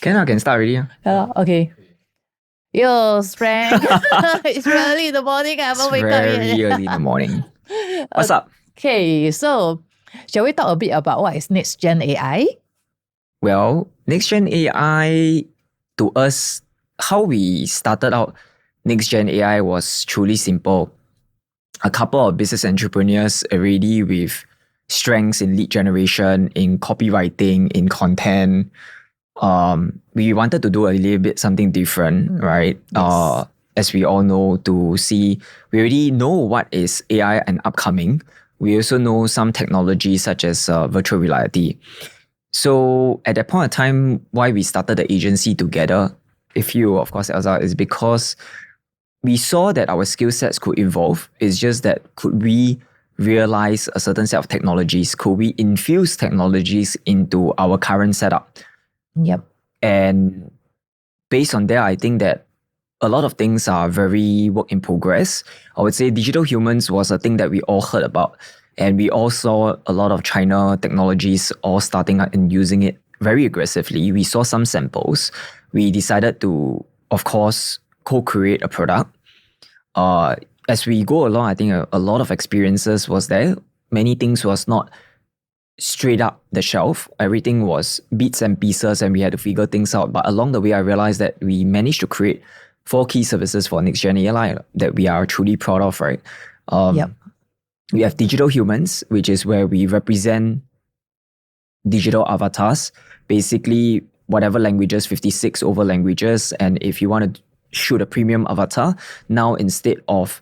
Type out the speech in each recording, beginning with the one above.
Can start already. Okay. Yo, Frank. It's early in the morning. I haven't wake up yet. Very early in the morning. What's up? Okay, so shall we talk a bit about what is NextGenAI? Well, NextGenAI, to us, how we started out NextGenAI was truly simple. A couple of business entrepreneurs already with strengths in lead generation, in copywriting, in content. We wanted to do a little bit something different, right? Yes. As we all know, to see, we already know what is AI and upcoming. We also know some technologies such as virtual reality. So at that point of time, why we started the agency together, if you, of course, Elsa, is because we saw that our skill sets could evolve. It's just that could we realize a certain set of technologies? Could we infuse technologies into our current setup? Yep. And based on that, I think that a lot of things are very work in progress. I would say digital humans was a thing that we all heard about. And we all saw a lot of China technologies all starting out and using it very aggressively. We saw some samples. We decided to, of course, co-create a product. As we go along, I think a lot of experiences was there. Many things was not straight up the shelf. Everything was bits and pieces and we had to figure things out. But along the way, I realized that we managed to create 4 key services for NextGenAI that we are truly proud of, right? Yep. We have digital humans, which is where we represent digital avatars, basically whatever languages, 56 over languages. And if you want to shoot a premium avatar, now instead of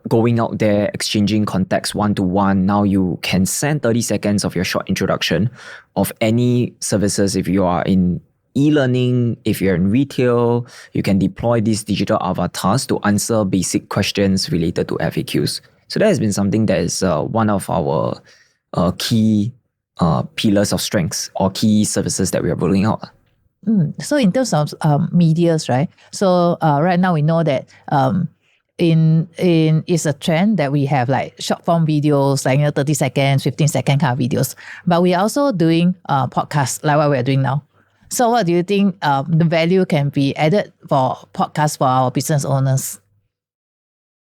going out there, exchanging contacts one-to-one, now you can send 30 seconds of your short introduction of any services. If you are in e-learning, if you're in retail, you can deploy these digital avatars to answer basic questions related to FAQs. So that has been something that is one of our key pillars of strengths or key services that we are rolling out. So in terms of medias, right? So right now we know that in it's a trend that we have like short form videos, like 30 seconds, 15-second kind of videos. But we're also doing podcasts like what we're doing now. So what do you think the value can be added for podcasts for our business owners?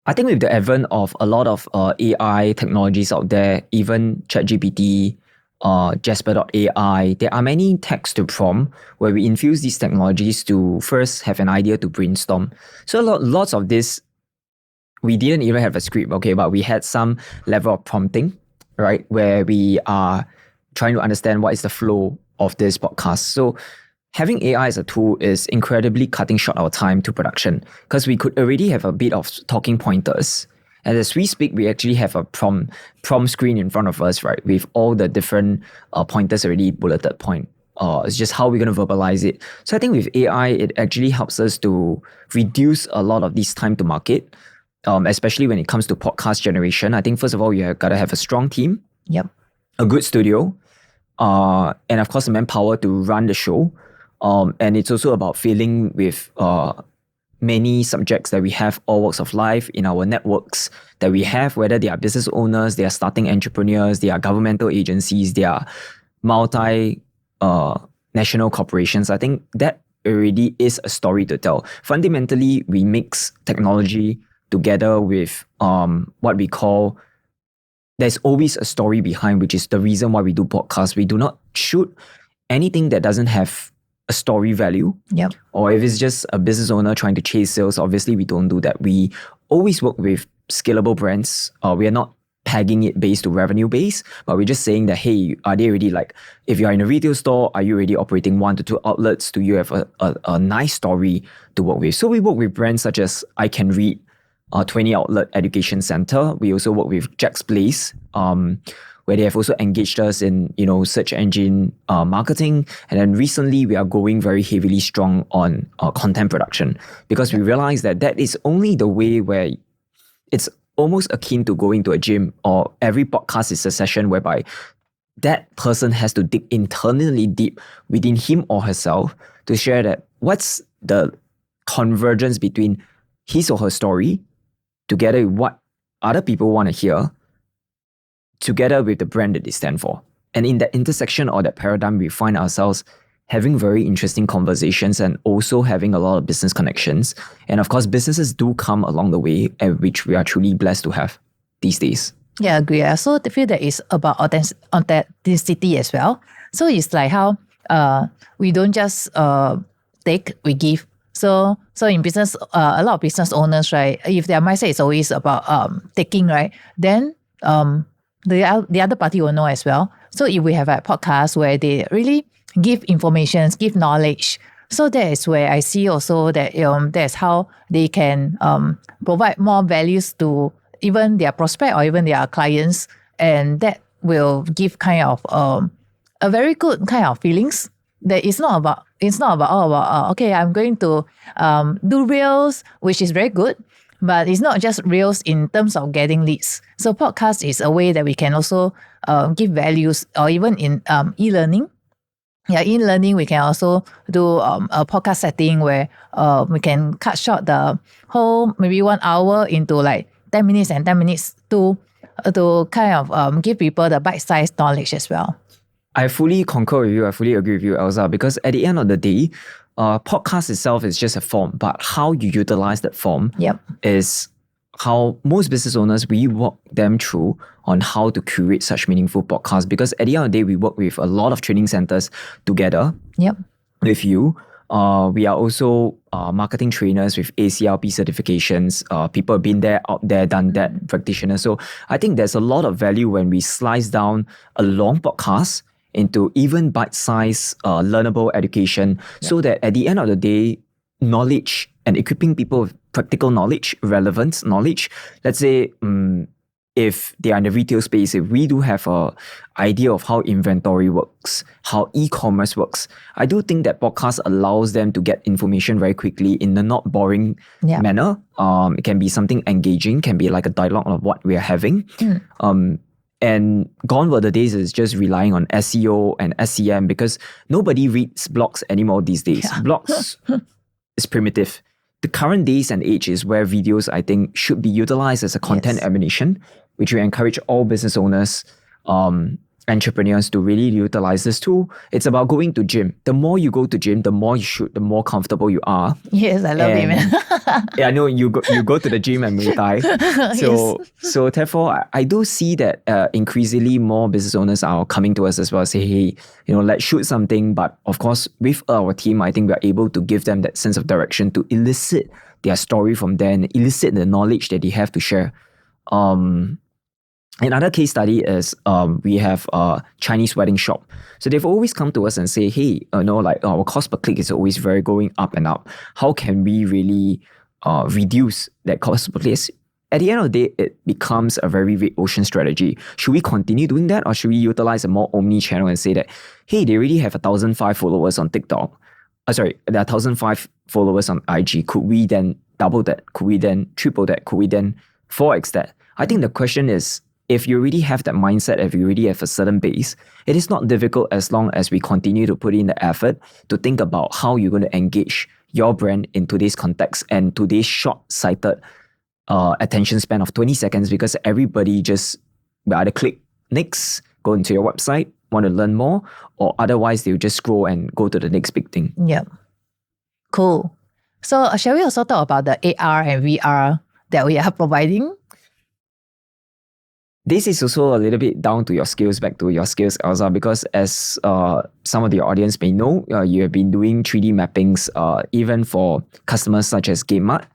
I think with the advent of a lot of AI technologies out there, even ChatGPT, Jasper.ai, there are many text to prompt where we infuse these technologies to first have an idea to brainstorm. So lots of this, we didn't even have a script, okay, but we had some level of prompting, right, where we are trying to understand what is the flow of this podcast. So having AI as a tool is incredibly cutting short our time to production because we could already have a bit of talking pointers. And as we speak, we actually have a prompt screen in front of us, right, with all the different pointers already bulleted point. It's just how we're going to verbalize it. So I think with AI, it actually helps us to reduce a lot of this time to market, especially when it comes to podcast generation. I think first of all, you got to have a strong team, Yep. a good studio, and of course, the manpower to run the show. And it's also about filling with many subjects that we have, all walks of life in our networks that we have, whether they are business owners, they are starting entrepreneurs, they are governmental agencies, they are national corporations. I think that already is a story to tell. Fundamentally, we mix technology together with what we call, there's always a story behind, which is the reason why we do podcasts. We do not shoot anything that doesn't have a story value. Yep. Or if it's just a business owner trying to chase sales, obviously we don't do that. We always work with scalable brands. We are not pegging it based to revenue base, but we're just saying that, hey, are they already like, if you're in a retail store, are you already operating 1 to 2 outlets? Do you have a nice story to work with? So we work with brands such as I Can Read, 20 Outlet Education Center. We also work with Jack's Place, where they have also engaged us in, search engine marketing. And then recently, we are going very heavily strong on content production because we realize that is only the way where it's almost akin to going to a gym, or every podcast is a session whereby that person has to dig internally deep within him or herself to share that what's the convergence between his or her story together with what other people want to hear, together with the brand that they stand for. And in that intersection or that paradigm, we find ourselves having very interesting conversations and also having a lot of business connections. And of course, businesses do come along the way, which we are truly blessed to have these days. Yeah, I agree. I also feel that it's about authenticity as well. So it's like how we don't just take, we give. So in business, a lot of business owners, right, if their mindset is always about taking, right, then the other party will know as well. So if we have a podcast where they really give information, give knowledge, so that is where I see also that that's how they can provide more values to even their prospect or even their clients, and that will give kind of a very good kind of feelings. That it's not about all about okay, I'm going to do reels, which is very good, but it's not just reels in terms of getting leads. So podcast is a way that we can also give values, or even in e-learning. Yeah, in learning, we can also do a podcast setting where we can cut short the whole maybe 1 hour into like 10 minutes and 10 minutes to kind of give people the bite-sized knowledge as well. I fully concur with you. I fully agree with you, Elsa, because at the end of the day, podcast itself is just a form, but how you utilize that form is how most business owners, we walk them through on how to curate such meaningful podcasts. Because at the end of the day, we work with a lot of training centers together with you. We are also marketing trainers with ACLP certifications. People have been there, out there, done that, practitioners. So I think there's a lot of value when we slice down a long podcast into even bite-sized, learnable education, so that at the end of the day, knowledge and equipping people with practical knowledge, relevant knowledge. Let's say if they are in the retail space, if we do have a idea of how inventory works, how e-commerce works, I do think that podcast allows them to get information very quickly in a not boring manner. It can be something engaging, can be like a dialogue of what we are having. And gone were the days is just relying on SEO and SEM, because nobody reads blogs anymore these days. Blogs is primitive. The current days and age is where videos, I think, should be utilized as a content ammunition, which we encourage all business owners, entrepreneurs to really utilize this tool. It's about going to gym. The more you go to gym, the more you shoot, the more comfortable you are. Yes, I love it, man. Yeah, I know you go to the gym and Muay Thai. So therefore, I do see that increasingly more business owners are coming to us as well, say, hey, let's shoot something. But of course, with our team, I think we're able to give them that sense of direction to elicit their story from them, and elicit the knowledge that they have to share. Another case study is we have a Chinese wedding shop. So they've always come to us and say, hey, our cost per click is always very going up and up. How can we really reduce that cost per click? At the end of the day, it becomes a very red ocean strategy. Should we continue doing that, or should we utilize a more omni-channel and say that, hey, they already have 1,005 followers on TikTok. There are 1,005 followers on IG. Could we then double that? Could we then triple that? Could we then 4x that? I think the question is, if you already have that mindset, if you already have a certain base, it is not difficult as long as we continue to put in the effort to think about how you're going to engage your brand in today's context and today's short-sighted attention span of 20 seconds, because everybody just will either click next, go into your website, want to learn more, or otherwise they'll just scroll and go to the next big thing. Yep. Cool. So shall we also talk about the AR and VR that we are providing? This is also a little bit down to your skills, back to your skills, Elsa, because as some of the audience may know, you have been doing 3D mappings even for customers such as GameMart,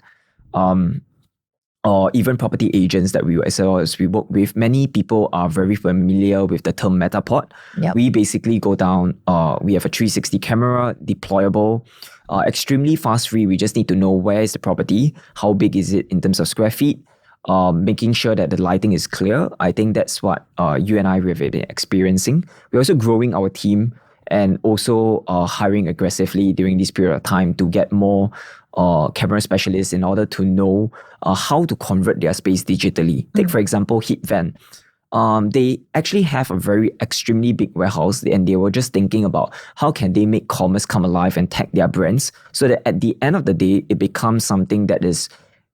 or even property agents that we work with. Many people are very familiar with the term Metapod. We basically go down, we have a 360 camera, deployable, extremely fast free. We just need to know where is the property, how big is it in terms of square feet, making sure that the lighting is clear. I think that's what you and I have been experiencing. We're also growing our team and also hiring aggressively during this period of time to get more camera specialists in order to know how to convert their space digitally. Take, for example, HeatVan. They actually have a very extremely big warehouse, and they were just thinking about how can they make commerce come alive and tag their brands, so that at the end of the day, it becomes something that is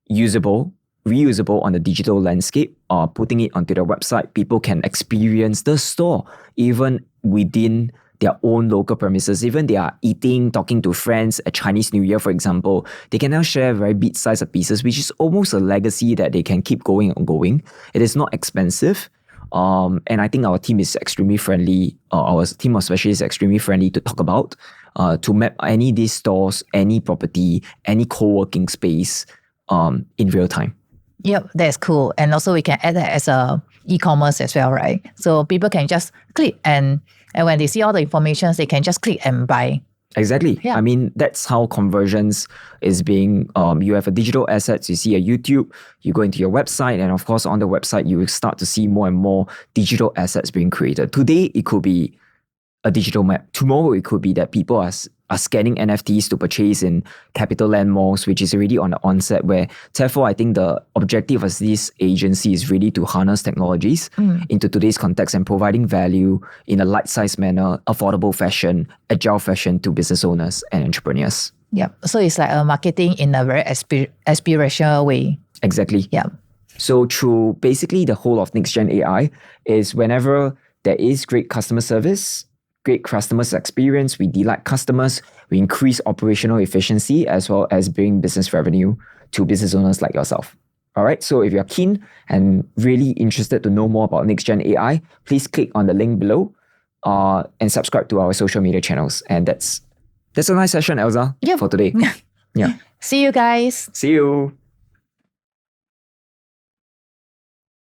usable, reusable on the digital landscape, putting it onto their website. People can experience the store even within their own local premises. Even they are eating, talking to friends at Chinese New Year, for example, they can now share very bit-sized pieces, which is almost a legacy that they can keep going and going. It is not expensive. And I think our team is extremely friendly. Our team of specialists is extremely friendly to talk about, to map any of these stores, any property, any co-working space in real time. Yep, that's cool. And also we can add that as a e-commerce as well, right? So people can just click and when they see all the information, they can just click and buy. Exactly. Yeah. I mean, that's how conversions is being, you have a digital assets, you see a YouTube, you go into your website, and of course on the website, you will start to see more and more digital assets being created. Today, it could be a digital map. Tomorrow, it could be that people are scanning NFTs to purchase in capital land malls, which is already on the onset, where therefore I think the objective of this agency is really to harness technologies into today's context and providing value in a light-sized manner, affordable fashion, agile fashion to business owners and entrepreneurs. Yeah. So it's like a marketing in a very aspirational way. Exactly. Yeah. So through basically the whole of NextGenAI is whenever there is great customer service, great customer experience, we delight customers, we increase operational efficiency as well as bring business revenue to business owners like yourself. All right, so if you're keen and really interested to know more about NextGenAI, please click on the link below and subscribe to our social media channels. And that's a nice session, Elsa, Yep. for today. Yeah. See you guys. See you.